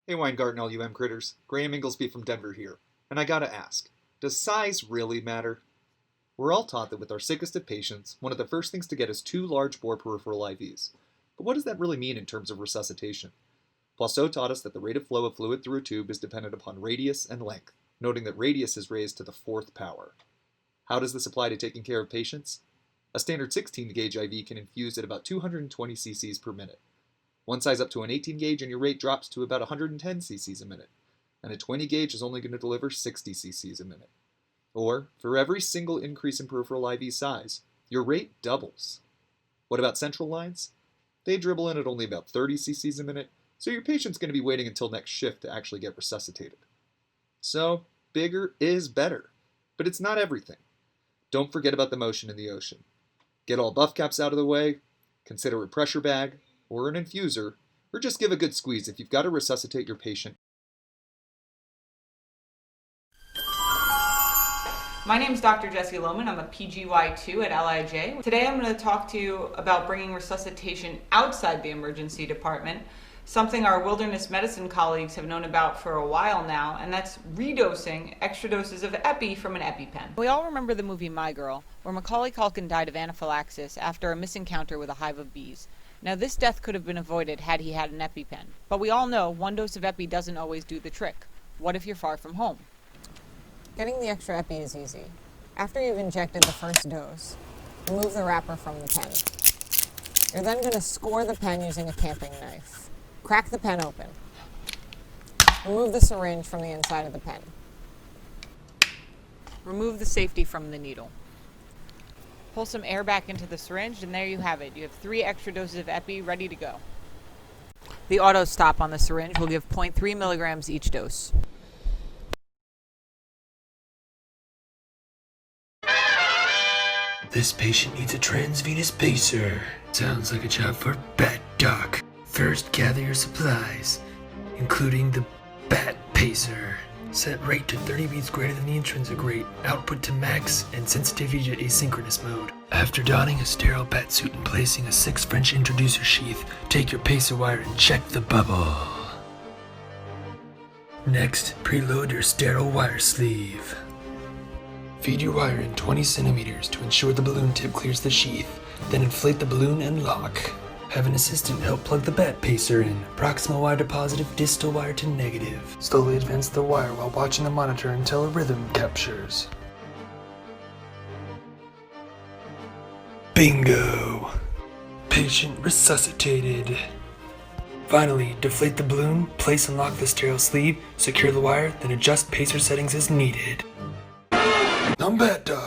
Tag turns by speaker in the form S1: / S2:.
S1: Hey Weingarten, all you M critters. Graham Inglesby from Denver here. And I gotta ask, does size really matter? We're all taught that with our sickest of patients, one of the first things to get is 2 large bore peripheral IVs. But what does that really mean in terms of resuscitation? Poisson taught us that the rate of flow of fluid through a tube is dependent upon radius and length, noting that radius is raised to the 4th power. How does this apply to taking care of patients? A standard 16 gauge IV can infuse at about 220 cc's per minute. One size up to an 18 gauge and your rate drops to about 110 cc's a minute, and a 20 gauge is only going to deliver 60 cc's a minute. Or, for every single increase in peripheral IV size, your rate doubles. What about central lines? They dribble in at only about 30 cc's a minute, so your patient's going to be waiting until next shift to actually get resuscitated. So, bigger is better, but it's not everything. Don't forget about the motion in the ocean. Get all buff caps out of the way, consider a pressure bag, or an infuser, or just give a good squeeze if you've got to resuscitate your patient.
S2: My name is Dr. Jessie Lohman. I'm a PGY2 at LIJ. Today I'm going to talk to you about bringing resuscitation outside the emergency department, something our wilderness medicine colleagues have known about for a while now, and that's redosing extra doses of epi from an EpiPen.
S3: We all remember the movie My Girl, where Macaulay Culkin died of anaphylaxis after a misencounter with a hive of bees. Now, this death could have been avoided had he had an EpiPen. But we all know one dose of epi doesn't always do the trick. What if you're far from home?
S4: Getting the extra epi is easy. After you've injected the first dose, remove the wrapper from the pen. You're then going to score the pen using a camping knife. Crack the pen open. Remove the syringe from the inside of the pen.
S3: Remove the safety from the needle. Pull some air back into the syringe, and there you have it. You have 3 extra doses of epi ready to go. The auto stop on the syringe will give 0.3 milligrams each dose.
S5: This patient needs a transvenous pacer. Sounds like a job for Bat Doc. First, gather your supplies, including the Bat Pacer. Set rate to 30 beats greater than the intrinsic rate, output to max, and sensitivity to asynchronous mode. After donning a sterile bat suit and placing a 6 French introducer sheath, take your pacer wire and check the bubble. Next, preload your sterile wire sleeve. Feed your wire in 20 centimeters to ensure the balloon tip clears the sheath, then inflate the balloon and lock. Have an assistant help plug the bat pacer in. Proximal wire to positive, distal wire to negative. Slowly advance the wire while watching the monitor until a rhythm captures. Bingo! Patient resuscitated. Finally, deflate the balloon, place and lock the sterile sleeve, secure the wire, then adjust pacer settings as needed. I'm Bat Doc.